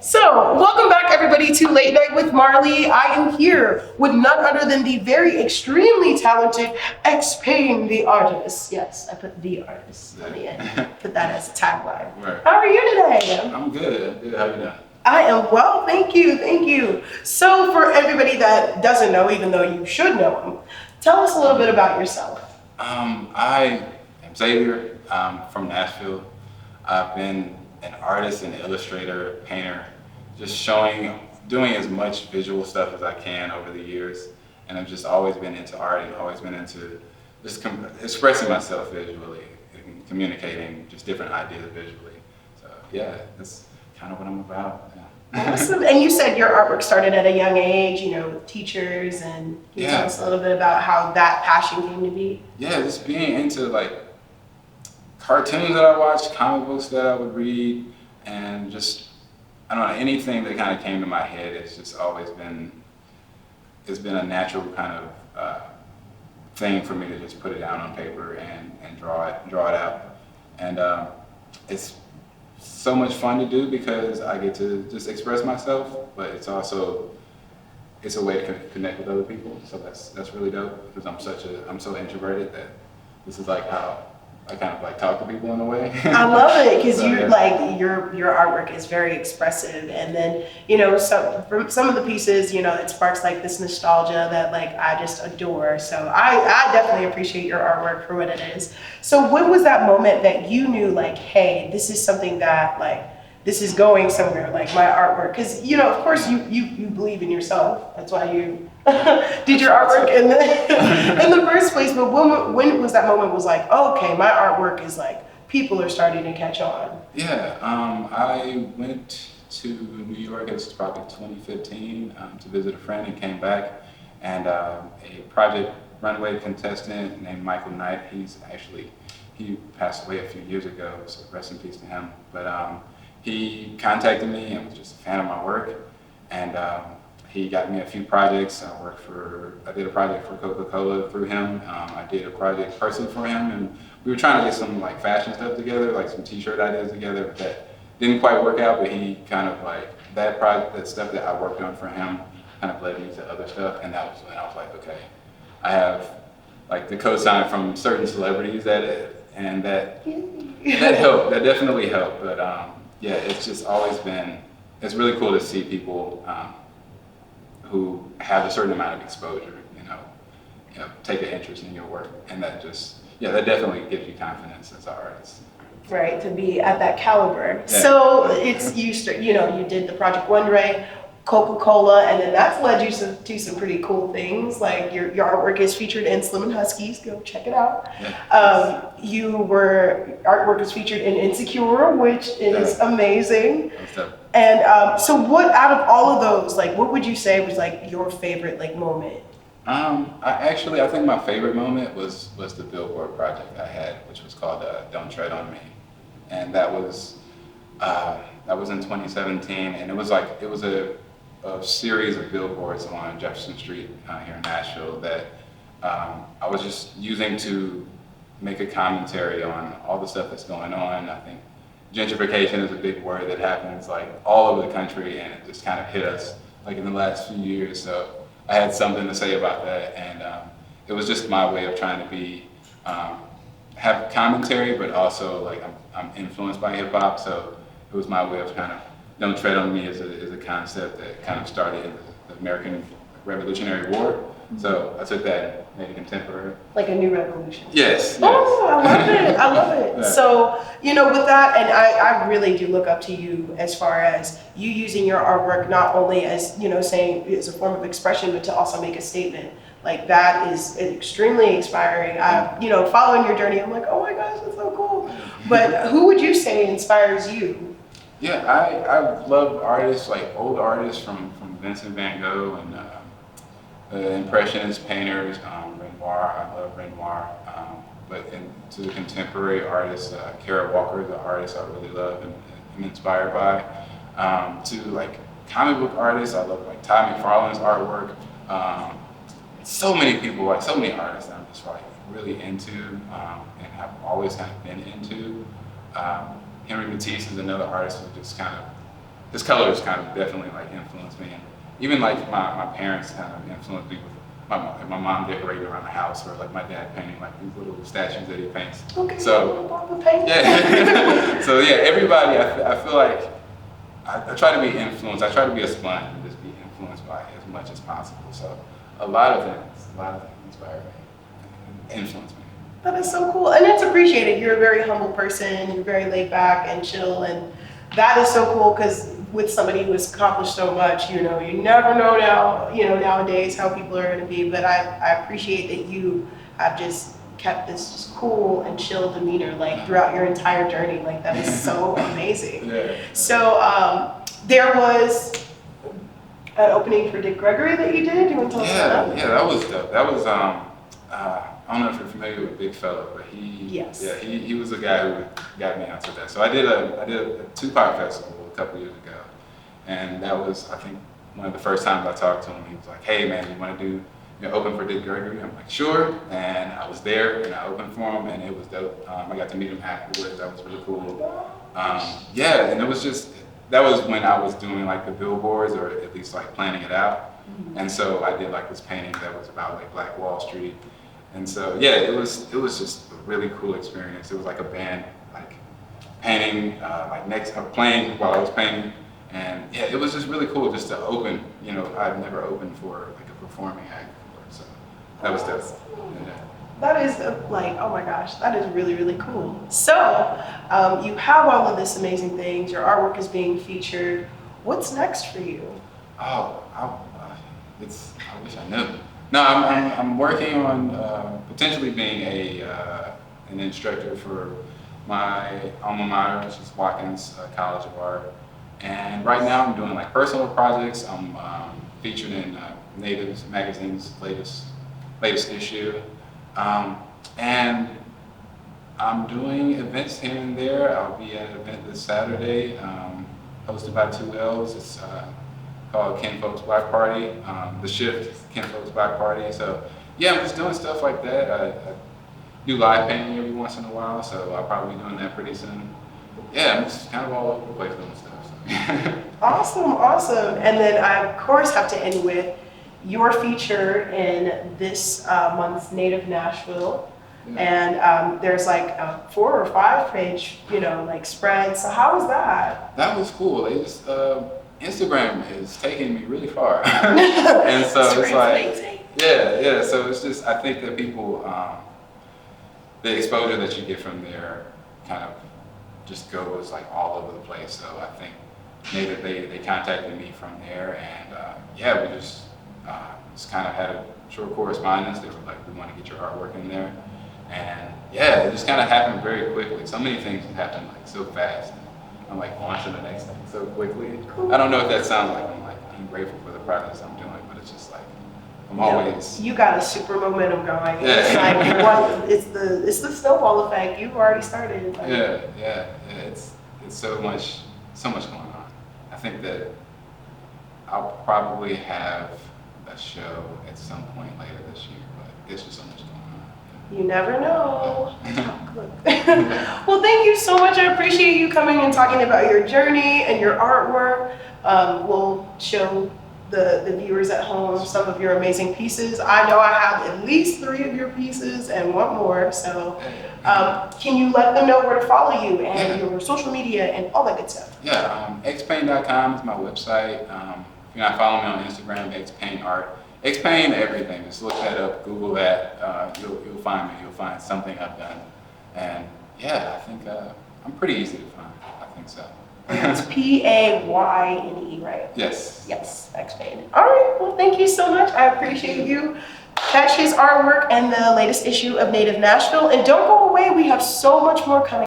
So, welcome back everybody to Late Night with Marley. I am here with none other than the very extremely talented X-Pain, the artist. Yes, I put the artist on the end. Put that as a tagline. Right. How are you today? I'm good. Good. How you doing? I am well, thank you, thank you. So, for everybody that doesn't know, even though you should know him, tell us a little bit about yourself. I am Xavier. I'm from Nashville. I've been an artist, an illustrator, painter, just doing as much visual stuff as I can over the years. And I've just always been into art and always been into just expressing myself visually and communicating just different ideas visually. So yeah, that's kind of what I'm about. Yeah. Awesome. And you said your artwork started at a young age, with teachers, and can you tell us a little bit about how that passion came to be? Yeah, just being into like cartoons that I watched, comic books that I would read, and just, I don't know, anything that kind of came to my head. It's just always been, it's been a natural kind of thing for me to just put it down on paper and draw it out. And it's so much fun to do because I get to just express myself, but it's also, it's a way to connect with other people. So that's really dope because I'm so introverted that this is like how I kind of like talk to people in a way. I love it because So, you're like your artwork is very expressive, and then from some of the pieces it sparks like this nostalgia that like I just adore. So I definitely appreciate your artwork for what it is. So when was that moment that you knew like, hey, this is something that like this is going somewhere, like my artwork? Because of course you believe in yourself. That's why you did your artwork in the first place. But when was that moment was like, okay, my artwork is like people are starting to catch on? Yeah, I went to New York. It was probably 2015 to visit a friend and came back. And a Project Runway contestant named Michael Knight. He passed away a few years ago, so rest in peace to him. But he contacted me and was just a fan of my work. And he got me a few projects. I did a project for Coca-Cola through him. I did a project personally for him, and we were trying to get some like fashion stuff together, like some t-shirt ideas together, but that didn't quite work out. But he kind of like, that stuff that I worked on for him kind of led me to other stuff. And that was when I was like, okay, I have like the cosign from certain celebrities that helped. That definitely helped. But yeah, it's just always been, it's really cool to see people who have a certain amount of exposure, take an interest in your work, and that definitely gives you confidence as an artist. Right, to be at that caliber. Yeah. So it's you did the Project Runway, Coca-Cola, and then that's led you to some pretty cool things. Like your artwork is featured in Slim and Huskies. Go check it out. Yeah. Your artwork is featured in Insecure, which is amazing. That's And so what out of all of those, like what would you say was like your favorite like moment? I think my favorite moment was the Billboard project I had, which was called Don't Tread on Me. And that was in 2017, and it was a series of billboards on Jefferson Street here in Nashville that I was just using to make a commentary on all the stuff that's going on. I think gentrification is a big word that happens like all over the country, and it just kind of hit us like in the last few years. So I had something to say about that, and it was just my way of trying to have commentary, but also like I'm influenced by hip hop, so it was my way of kind of, Don't Tread on Me is a concept that kind of started in the American Revolutionary War. So I took that and made it contemporary. Like a new revolution. Yes. Oh, I love it. I love it. Yeah. So, with that, and I really do look up to you as far as you using your artwork not only as, saying it's a form of expression, but to also make a statement. Like that is extremely inspiring. Following your journey, I'm like, oh my gosh, that's so cool. But who would you say inspires you? Yeah, I love artists, like old artists from Vincent van Gogh and Impressionist painters, Renoir. I love Renoir. But to the contemporary artists, Kara Walker is an artist I really love and am inspired by. To like comic book artists, I love like Todd McFarlane's artwork. So many people, like so many artists I'm just like really into and have always kind of been into. Henry Matisse is another artist who just kind of his colors kind of definitely like influenced me. And even like my parents kind of influenced me with my mom decorating around the house, or like my dad painting like these little statues that he paints. Okay, So paint. yeah, so yeah, everybody. I feel like I try to be influenced. I try to be a sponge and just be influenced by as much as possible. So a lot of things inspire me, and influence me. That is so cool, and it's appreciated. You're a very humble person. You're very laid back and chill, and that is so cool because with somebody who has accomplished so much, you know, you never know now, you know, nowadays how people are going to be. But I appreciate that you have just kept this just cool and chill demeanor like throughout your entire journey. Like that is so amazing. Yeah. So there was an opening for Dick Gregory that you did. Do you want to tell us about that? Yeah, that was dope. That was I don't know if you're familiar with Big Fella, but Yes. Yeah, he was the guy who got me onto that. So I did a Tupac festival a couple years ago, and that was, I think, one of the first times I talked to him. He was like, "Hey man, you want to do open for Dick Gregory?" I'm like, "Sure." And I was there and I opened for him, and it was dope. I got to meet him afterwards. That was really cool. Yeah, and it was just, that was when I was doing like the billboards, or at least like planning it out. And so I did like this painting that was about like Black Wall Street. And so yeah, it was just a really cool experience. It was like a band like painting, playing while I was painting. And yeah, it was just really cool just to open. You know, I've never opened for like a performing act before, so that was dope. Yeah. That is like, oh my gosh, that is really, really cool. So you have all of this amazing things. Your artwork is being featured. What's next for you? Oh, I wish I knew. No, I'm working on potentially being an instructor for my alma mater, which is Watkins College of Art. And right now I'm doing like personal projects. I'm featured in Natives Magazine's latest issue. And I'm doing events here and there. I'll be at an event this Saturday, hosted by 2Ls. It's called Kinfolk's Black Party, The Shift, Kinfolk's Black Party. So yeah, I'm just doing stuff like that. I do live painting every once in a while, so I'll probably be doing that pretty soon. Yeah, I'm just kind of all over the place doing stuff. So. Awesome. And then I, of course, have to end with your feature in this month's Native Nashville. Yeah. And there's like a 4 or 5 page, like spread. So how was that? That was cool. They just, Instagram is taking me really far. And so it's like, yeah. So it's just, I think that people, the exposure that you get from there kind of just goes like all over the place. So I think they contacted me from there, and yeah, we just kind of had a short correspondence. They were like, "We want to get your artwork in there," and yeah, it just kind of happened very quickly. So many things happened like so fast. I'm like on to the next thing so quickly. Cool. I don't know if that sounds like I'm like being grateful for the projects I'm doing, but it's just like I'm always. You got a super momentum going. Yeah. It's like it's the snowball effect. You've already started. Like. Yeah. It's so much going on. I think that I'll probably have a show at some point later this year, but it's just so much going on. You never know. Well, thank you so much. I appreciate you coming and talking about your journey and your artwork. We'll show the viewers at home some of your amazing pieces. I know I have at least 3 of your pieces and 1 more. So can you let them know where to follow you and your social media and all that good stuff? Yeah, xpaint.com is my website. If you're not following me on Instagram, xpaintart. Xpaint everything. Just look that up, Google that. You'll find me. You'll find something I've done. And yeah, I think I'm pretty easy to find. I think so. It's Payne, right? Yes. Yes, Xpaint. All right. Well, thank you so much. I appreciate you. Catch his artwork and the latest issue of Native Nashville. And don't go away. We have so much more coming.